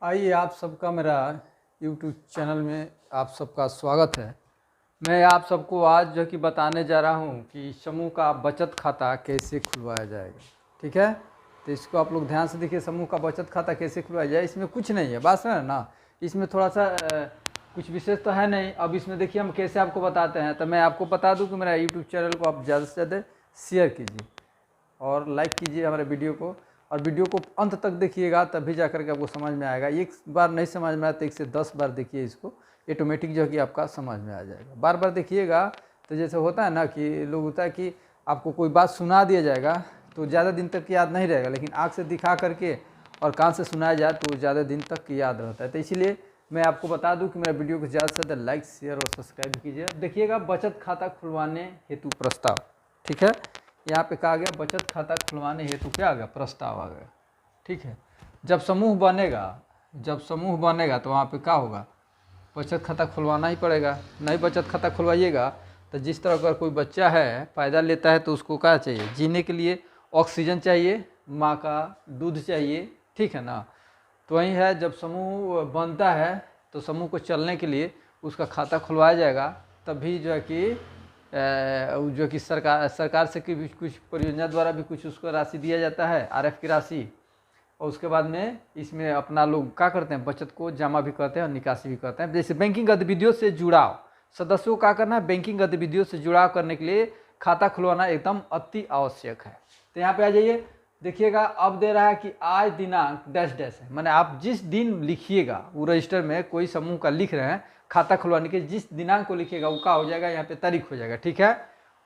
आइए, आप सबका मेरा YouTube चैनल में आप सबका स्वागत है। मैं आप सबको आज जो कि बताने जा रहा हूं कि समूह का बचत खाता कैसे खुलवाया जाएगा। ठीक है, तो इसको आप लोग ध्यान से देखिए। समूह का बचत खाता कैसे खुलवाया जाए, इसमें कुछ नहीं है, बात है ना। इसमें थोड़ा सा कुछ विशेष तो है नहीं। अब इसमें देखिए हम कैसे आपको बताते हैं। तो मैं आपको बता दूँ कि मेरा यूट्यूब चैनल को आप ज़्यादा से ज़्यादा शेयर कीजिए और लाइक कीजिए हमारे वीडियो को, और वीडियो को अंत तक देखिएगा, तभी जा कर के आपको समझ में आएगा। एक बार नहीं समझ में आया तो 1 से 10 बार देखिए, इसको ऑटोमेटिक जो है कि आपका समझ में आ जाएगा। बार बार देखिएगा तो जैसे होता है ना कि लोग होता है कि आपको कोई बात सुना दिया जाएगा तो ज़्यादा दिन तक याद नहीं रहेगा, लेकिन आँख से दिखा करके और कान से सुनाया जाए तो ज़्यादा दिन तक याद रहता है। तो इसीलिए मैं आपको बता दूं कि मेरा वीडियो को ज़्यादा से ज़्यादा लाइक, शेयर और सब्सक्राइब कीजिए। देखिएगा, बचत खाता खुलवाने हेतु प्रस्ताव। ठीक है, यहाँ पे कहा गया बचत खाता खुलवाने हेतु क्या आ गया, प्रस्ताव आ गया। ठीक है, जब समूह बनेगा तो वहाँ पे क्या होगा, बचत खाता खुलवाना ही पड़ेगा। नहीं बचत खाता खुलवाइएगा तो जिस तरह का कोई बच्चा है पैदा लेता है तो उसको क्या चाहिए, जीने के लिए ऑक्सीजन चाहिए, माँ का दूध चाहिए। ठीक है ना, तो वही है, जब समूह बनता है तो समूह को चलने के लिए उसका खाता खुलवाया जाएगा। तभी जो है कि सरकार से भी कुछ परियोजना द्वारा भी कुछ उसको राशि दिया जाता है, आरएफ की राशि। और उसके बाद में इसमें अपना लोग क्या करते हैं, बचत को जमा भी करते हैं और निकासी भी करते हैं। जैसे बैंकिंग गतिविधियों से जुड़ाव, सदस्यों को क्या करना है, बैंकिंग गतिविधियों से जुड़ाव करने के लिए खाता खुलवाना एकदम अति आवश्यक है। तो यहाँ पे आ जाइए, देखिएगा अब दे रहा है कि आज दिनांक डैश डैश है, माने आप जिस दिन लिखिएगा, वो रजिस्टर में कोई समूह का लिख रहे हैं खाता खुलवाने के, जिस दिनांक को लिखिएगा वो का हो जाएगा, यहाँ पे तारीख हो जाएगा। ठीक है,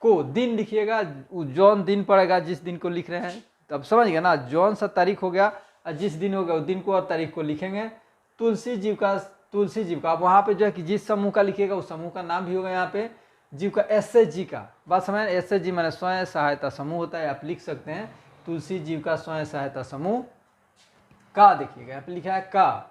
को दिन लिखिएगा, जौन दिन पड़ेगा जिस दिन को लिख रहे हैं, तब समझ गया ना, जौन सा तारीख हो गया और जिस दिन हो गया उस दिन को और तारीख को लिखेंगे। तुलसी जीव का आप वहाँ पे जो है कि जिस समूह का लिखिएगा उस समूह का नाम भी होगा। यहाँ पे जीव का SHG का बात समझ, SHG माने स्वयं सहायता समूह होता है, आप लिख सकते हैं तुलसी जीव का स्वयं सहायता समूह का। देखिएगा यहाँ पे लिखा है का,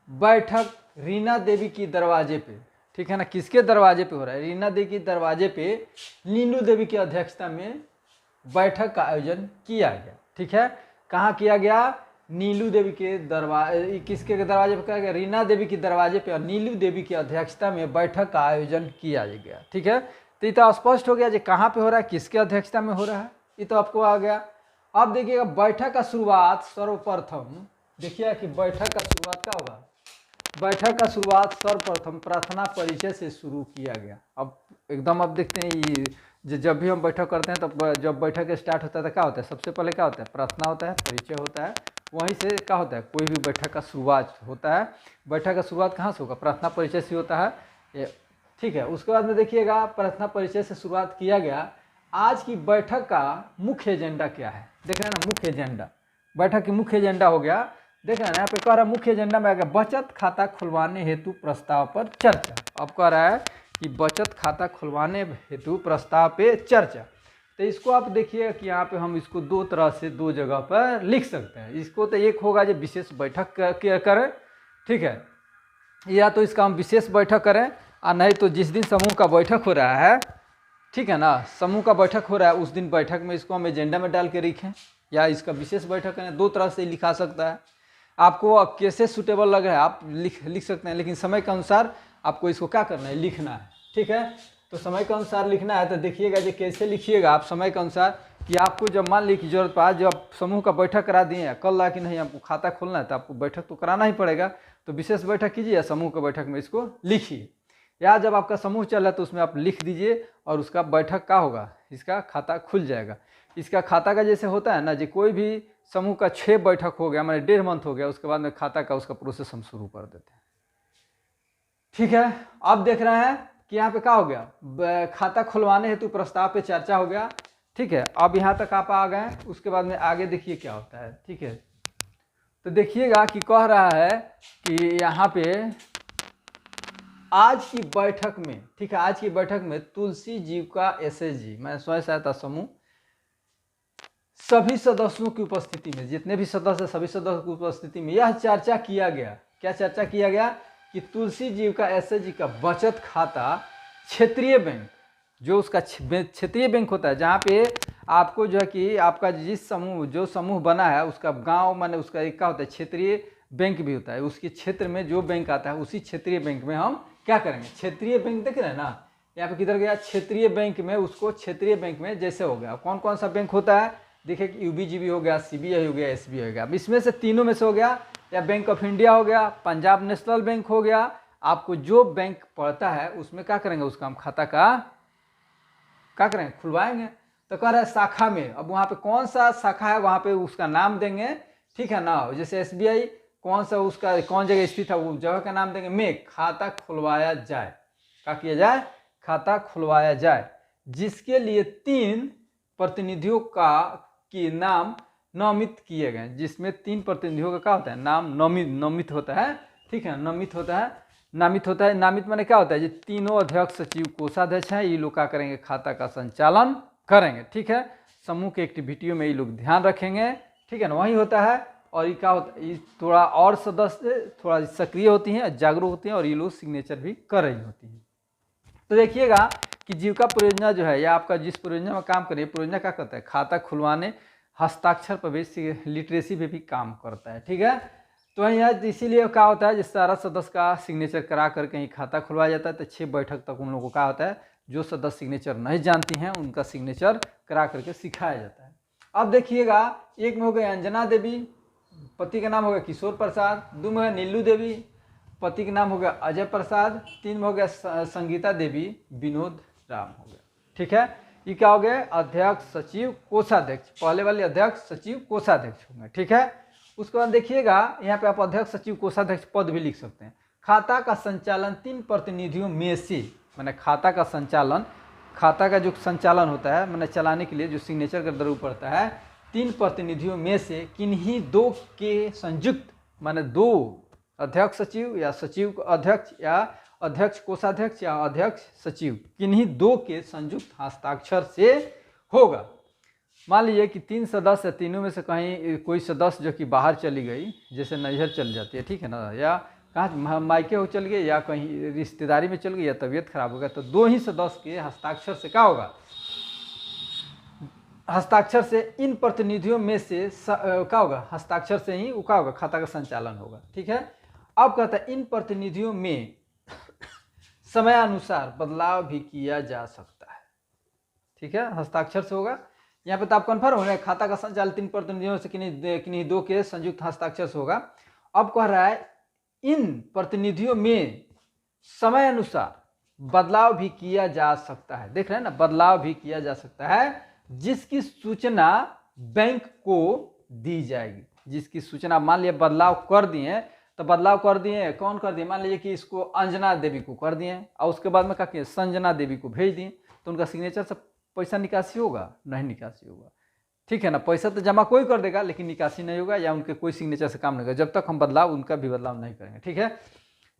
बैठक रीना देवी की दरवाजे पे। ठीक है ना, किसके दरवाजे पे हो रहा है, रीना देवी की दरवाजे पे नीलू देवी की अध्यक्षता में बैठक का आयोजन किया गया। ठीक है, कहाँ किया गया, नीलू देवी के दरवाजे, किसके दरवाजे पे किया गया, रीना देवी की दरवाजे पे और नीलू देवी की अध्यक्षता में बैठक का आयोजन किया गया। ठीक है, तो ये तो स्पष्ट हो गया जो कहाँ पे हो रहा है, किसके अध्यक्षता में हो रहा है, ये तो आपको आ गया। अब देखिएगा, बैठक का शुरुआत सर्वप्रथम, देखिए कि बैठक का शुरुआत क्या होगा, बैठक का शुरुआत सर्वप्रथम प्रार्थना परिचय से शुरू किया गया। अब एकदम अब देखते हैं ये जब भी हम बैठक करते हैं तब जब बैठक स्टार्ट होता है तो क्या होता है, सबसे पहले क्या होता है, प्रार्थना होता है, परिचय होता है, वहीं से क्या होता है, कोई भी बैठक का शुरुआत होता है। बैठक का शुरुआत कहाँ से होगा, प्रार्थना परिचय से होता है। ठीक है, उसके बाद में देखिएगा, प्रार्थना परिचय से शुरुआत किया गया। आज की बैठक का मुख्य एजेंडा क्या है, देख रहे हैं ना, मुख्य एजेंडा, बैठक की मुख्य एजेंडा हो गया। देख रहे हैं यहाँ पे कह रहा है मुख्य एजेंडा में आ गया बचत खाता खुलवाने हेतु प्रस्ताव पर चर्चा। अब कह रहा है कि बचत खाता खुलवाने हेतु प्रस्ताव पे चर्चा। तो इसको आप देखिए कि यहाँ पे हम इसको दो तरह से दो जगह पर लिख सकते हैं। इसको तो एक होगा जो विशेष बैठक करें, ठीक है, या तो इसका हम विशेष बैठक करें, और नहीं तो जिस दिन समूह का बैठक हो रहा है, ठीक है ना, समूह का बैठक हो रहा है उस दिन बैठक में इसको हम एजेंडा में डाल के लिखें, या इसका विशेष बैठक करें। दो तरह से लिखा सकता है, आपको कैसे सूटेबल लग रहा है आप लिख सकते हैं, लेकिन समय के अनुसार आपको इसको क्या करना है, लिखना है। ठीक है, तो समय के अनुसार लिखना है। तो देखिएगा जो कैसे लिखिएगा आप समय के अनुसार, कि आपको जब मान ली की जरूरत पड़ा, जब समूह का बैठक करा दिए हैं, कल ला कि नहीं आपको खाता खोलना है तो आपको बैठक तो कराना ही पड़ेगा, तो विशेष बैठक कीजिए या समूह के बैठक में इसको लिखिए, या जब आपका समूह चल रहा है तो उसमें आप लिख दीजिए और उसका बैठक का होगा, इसका खाता खुल जाएगा। इसका खाता का जैसे होता है ना, जो कोई भी समूह का 6 बैठक हो गया, मैंने 1.5 मंथ हो गया, उसके बाद में खाता का उसका प्रोसेस हम शुरू कर देते हैं। ठीक है, अब देख रहे हैं कि यहाँ पे क्या हो गया, खाता खुलवाने हेतु प्रस्ताव पे चर्चा हो गया। ठीक है, अब यहाँ तक आप आ गए, उसके बाद में आगे देखिए क्या होता है। ठीक है, तो देखिएगा कि कह रहा है कि यहाँ पे आज की बैठक में, ठीक है, आज की बैठक में तुलसी जीव का SHG मैं स्वयं सहायता समूह सभी सदस्यों की उपस्थिति में, जितने भी सदस्य सभी सदस्यों की उपस्थिति में यह चर्चा किया गया, क्या चर्चा किया गया, कि तुलसी जीव का SHG का बचत खाता क्षेत्रीय बैंक, जो उसका क्षेत्रीय बैंक होता है, जहाँ पे आपको जो है कि आपका जिस समूह जो समूह बना है उसका गांव माने उसका एक क्या होता है, क्षेत्रीय बैंक भी होता है, उसके क्षेत्र में जो बैंक आता है उसी क्षेत्रीय बैंक में हम क्या करेंगे, क्षेत्रीय बैंक देख रहे हैं ना, यहाँ पे किधर गया, क्षेत्रीय बैंक में, उसको क्षेत्रीय बैंक में जैसे हो गया, कौन कौन सा बैंक होता है, देखिए यूबीजीबी हो गया, सीबीआई हो गया, एसबीआई हो गया। अब इसमें से तीनों में से हो गया, या बैंक ऑफ इंडिया हो गया, पंजाब नेशनल बैंक हो गया, आपको जो बैंक पड़ता है उसमें क्या करेंगे, उसका हम खाता का क्या करेंगे, खुलवाएंगे। तो कह रहा है शाखा में, अब वहाँ पे कौन सा शाखा है वहाँ पे उसका नाम देंगे, ठीक है ना। जैसे एसबीआई कौन सा उसका कौन जगह स्थित है वो जगह का नाम देंगे, में खाता खुलवाया जाए, क्या किया जाए, खाता खुलवाया जाए, जिसके लिए 3 प्रतिनिधियों के नाम नामित किए गए, जिसमें 3 प्रतिनिधियों का क्या होता है, नाम नामित होता है, ठीक है, नामित होता है, नामित होता है। नामित माने क्या होता है, ये तीनों अध्यक्ष सचिव कोषाध्यक्ष हैं, ये लोग क्या करेंगे, खाता का संचालन करेंगे, ठीक है। समूह के एक्टिविटियों में ये लोग ध्यान रखेंगे, ठीक है ना, वही होता है। और ये क्या होता है, ये थोड़ा और सदस्य थोड़ा सक्रिय होती हैं, जागरूक होती हैं, और ये लोग सिग्नेचर भी कर रही होती हैं। तो देखिएगा कि जीविका परियोजना जो है, या आपका जिस परियोजना में काम करिए, परियोजना क्या करता है, खाता खुलवाने, हस्ताक्षर प्रवेश लिटरेसी पे भी काम करता है, ठीक है। तो यहाँ इसीलिए क्या होता है, जिस सारा सदस्य का सिग्नेचर करा कर कहीं खाता खुलवाया जाता है, तो 6 बैठक तक उन लोगों को क्या होता है, जो सदस्य सिग्नेचर नहीं जानती हैं उनका सिग्नेचर करा करके सिखाया जाता है। अब देखिएगा, एक में हो गई अंजना देवी, पति का नाम हो गया किशोर प्रसाद, 2 में हो गया नीलू देवी, पति का नाम हो गया अजय प्रसाद, 3 में हो गया संगीता देवी, विनोद राम हो गया, ठीक है। ये क्या हो गया, अध्यक्ष सचिव कोषाध्यक्ष, पहले वाले अध्यक्ष सचिव कोषाध्यक्ष होंगे, ठीक है। उसके बाद देखिएगा यहाँ पे आप अध्यक्ष सचिव कोषाध्यक्ष पद भी लिख सकते हैं। खाता का संचालन 3 प्रतिनिधियों में से, मैंने खाता का संचालन, खाता का जो संचालन होता है मैंने चलाने के लिए जो सिग्नेचर का जरूरत पड़ता है, 3 प्रतिनिधियों में से किन्हीं 2 के संयुक्त, माने 2 अध्यक्ष सचिव या सचिव अध्यक्ष या अध्यक्ष कोषाध्यक्ष या अध्यक्ष सचिव, किन्हीं 2 के संयुक्त हस्ताक्षर से होगा। मान लीजिए कि 3 सदस्य, तीनों में से कहीं कोई सदस्य जो कि बाहर चली गई, जैसे नैहर चल जाती है, ठीक है ना, या कहाँ मायके हो चल गए, या कहीं रिश्तेदारी में चल गई, या तबीयत खराब हो गया, तो 2 ही सदस्य के हस्ताक्षर से क्या होगा, हस्ताक्षर से इन प्रतिनिधियों में से क्या होगा, हस्ताक्षर से ही क्या होगा, खाता का संचालन होगा, ठीक है। अब कहता है इन प्रतिनिधियों में समयानुसार बदलाव भी किया जा सकता है, ठीक है, हस्ताक्षर से होगा। यहाँ पे तो आप कन्फर्म हो रहे हैं, खाता का संचालन 3 प्रतिनिधियों से किन्हीं 2 के संयुक्त हस्ताक्षर से होगा। अब कह रहा है इन प्रतिनिधियों में समय अनुसार बदलाव भी किया जा सकता है, देख रहे हैं ना, बदलाव भी किया जा सकता है, जिसकी सूचना बैंक को दी जाएगी, जिसकी सूचना, मान लिया बदलाव कर दिए, तो बदलाव कर दिए, कौन कर दिए, मान लीजिए कि इसको अंजना देवी को कर दिए, और उसके बाद में क्या किए, संजना देवी को भेज दिए, तो उनका सिग्नेचर से पैसा निकासी होगा, नहीं निकासी होगा, ठीक है ना। पैसा तो जमा कोई कर देगा, लेकिन निकासी नहीं होगा, या उनके कोई सिग्नेचर से काम नहीं होगा, जब तक हम बदलाव, उनका भी बदलाव नहीं करेंगे, ठीक है।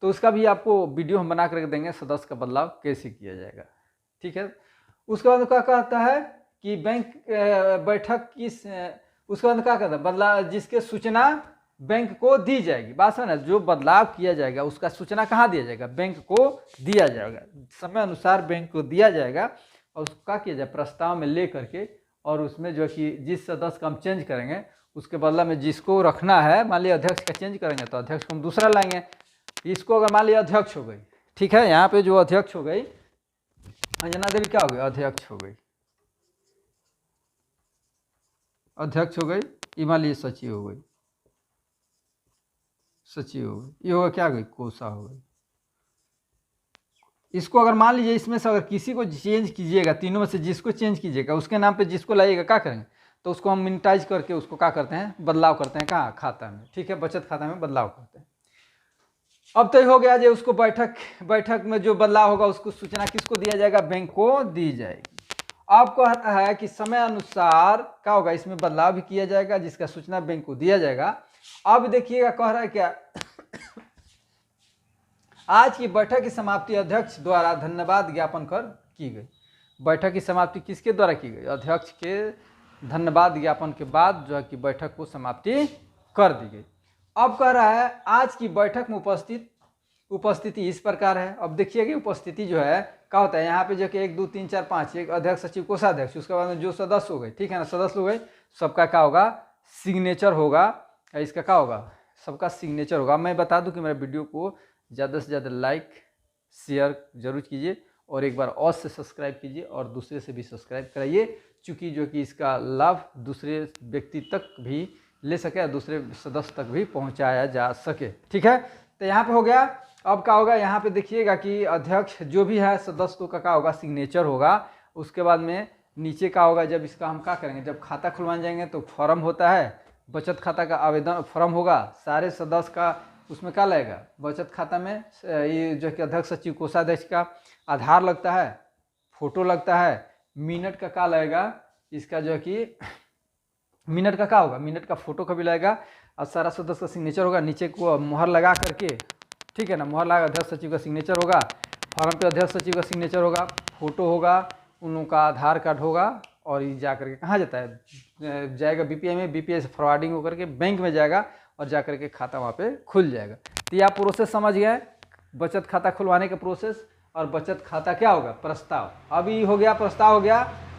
तो उसका भी आपको वीडियो हम बना करके देंगे, सदस्य का बदलाव कैसे किया जाएगा, ठीक है। उसके बाद क्या कहता है कि बैंक बैठक किस, उसके बाद क्या कहता है, बदलाव जिसके सूचना बैंक को दी जाएगी, बात है ना, जो बदलाव किया जाएगा उसका सूचना कहाँ दिया जाएगा, बैंक को दिया जाएगा, समय अनुसार बैंक को दिया जाएगा, और उसको क्या किया जाए, प्रस्ताव में ले करके, और उसमें जो कि जिस सदस्य का हम चेंज करेंगे उसके बदला में जिसको रखना है, मान लिया अध्यक्ष का चेंज करेंगे तो अध्यक्ष को हम दूसरा लाएंगे, इसको अगर मान लिया अध्यक्ष हो गई, ठीक है, यहाँ पे जो अध्यक्ष हो गई अंजना देवी क्या हो गई, अध्यक्ष हो गई, अध्यक्ष हो गई, ये मान लीजिए सचिव हो गई, सचिव हो गई, ये होगा क्या हो गई, कोषा हो गई। इसको अगर मान लीजिए इसमें से अगर किसी को चेंज कीजिएगा, तीनों में से जिसको चेंज कीजिएगा उसके नाम पे जिसको लाइएगा क्या करेंगे, तो उसको हम मिनिटाइज करके उसको क्या करते हैं, बदलाव करते हैं, कहाँ, खाता में, ठीक है, बचत खाता में बदलाव करते हैं। अब तो हो गया जो उसको बैठक में जो बदलाव होगा उसको सूचना किसको दिया जाएगा, बैंक को दी जाएगी। अब कहता है कि समय अनुसार क्या होगा, इसमें बदलाव भी किया जाएगा, जिसका सूचना बैंक को दिया जाएगा। अब देखिएगा कह रहा है क्या, आज की बैठक की समाप्ति अध्यक्ष द्वारा धन्यवाद ज्ञापन कर की गई। बैठक की समाप्ति किसके द्वारा की गई, अध्यक्ष के धन्यवाद ज्ञापन के बाद जो है कि बैठक को समाप्ति कर दी गई। अब कह रहा है आज की बैठक में उपस्थिति इस प्रकार है। अब देखिए कि उपस्थिति जो है क्या होता है, यहाँ पे जो कि 1 2 3 4 5, एक अध्यक्ष सचिव कोषाध्यक्ष, उसके बाद में जो सदस्य हो गए, ठीक है ना, सदस्य हो गए, सबका क्या होगा, सिग्नेचर होगा, इसका क्या होगा, सबका सिग्नेचर होगा। मैं बता दूं कि मेरा वीडियो को ज़्यादा से ज़्यादा लाइक शेयर जरूर कीजिए और एक बार और से सब्सक्राइब कीजिए और दूसरे से भी सब्सक्राइब कराइए, चूँकि जो कि इसका लाभ दूसरे व्यक्ति तक भी ले सके और दूसरे सदस्य तक भी पहुंचाया जा सके। ठीक है, तो यहाँ पे हो गया। अब क्या होगा, यहाँ पे देखिएगा कि अध्यक्ष जो भी है सदस्य का क्या होगा, सिग्नेचर होगा। उसके बाद में नीचे का होगा, जब इसका हम क्या करेंगे, जब खाता खुलवाने जाएंगे तो फॉर्म होता है, बचत खाता का आवेदन फॉर्म होगा, सारे सदस्य का उसमें क्या लगेगा, बचत खाता में ये जो कि अध्यक्ष सचिव कोषाध्यक्ष का आधार लगता है, फोटो लगता है, मिनट का क्या लगेगा, इसका जो कि मिनट का क्या होगा, मिनट का फोटो का भी लगेगा और सारा सदस्य का सिग्नेचर होगा। नीचे को मुहर लगा करके, ठीक है ना, मुहर लगा अध्यक्ष सचिव का सिग्नेचर होगा, फॉर्म पे अध्यक्ष सचिव का सिग्नेचर होगा, फोटो होगा, उन लोगों का आधार कार्ड होगा और ये जा करके कहाँ जाता है, जाएगा बीपीआई में, बीपीआई से फॉरवर्डिंग होकर के बैंक में जाएगा और जा करके खाता वहाँ पे खुल जाएगा। तो ये आप प्रोसेस समझ गए, बचत खाता खुलवाने का प्रोसेस। और बचत खाता क्या होगा, प्रस्ताव। अभी हो गया, प्रस्ताव हो गया।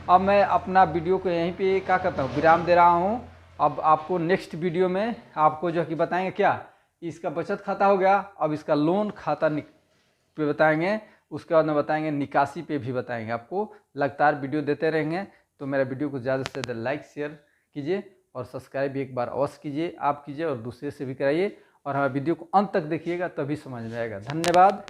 अब मैं अपना वीडियो को यहीं पे क्या करता हूँ, विराम दे रहा हूँ। अब आपको नेक्स्ट वीडियो में आपको जो कि बताएंगे क्या, इसका बचत खाता हो गया, अब इसका लोन खाता पे बताएंगे, उसके बाद में बताएंगे निकासी पे भी बताएंगे। आपको लगातार वीडियो देते रहेंगे, तो मेरा वीडियो को ज़्यादा से ज़्यादा लाइक शेयर कीजिए और सब्सक्राइब भी एक बार अवश्य कीजिए, आप कीजिए और दूसरे से भी कराइए। और हमारे वीडियो को अंत तक देखिएगा, तभी समझ में आएगा। धन्यवाद।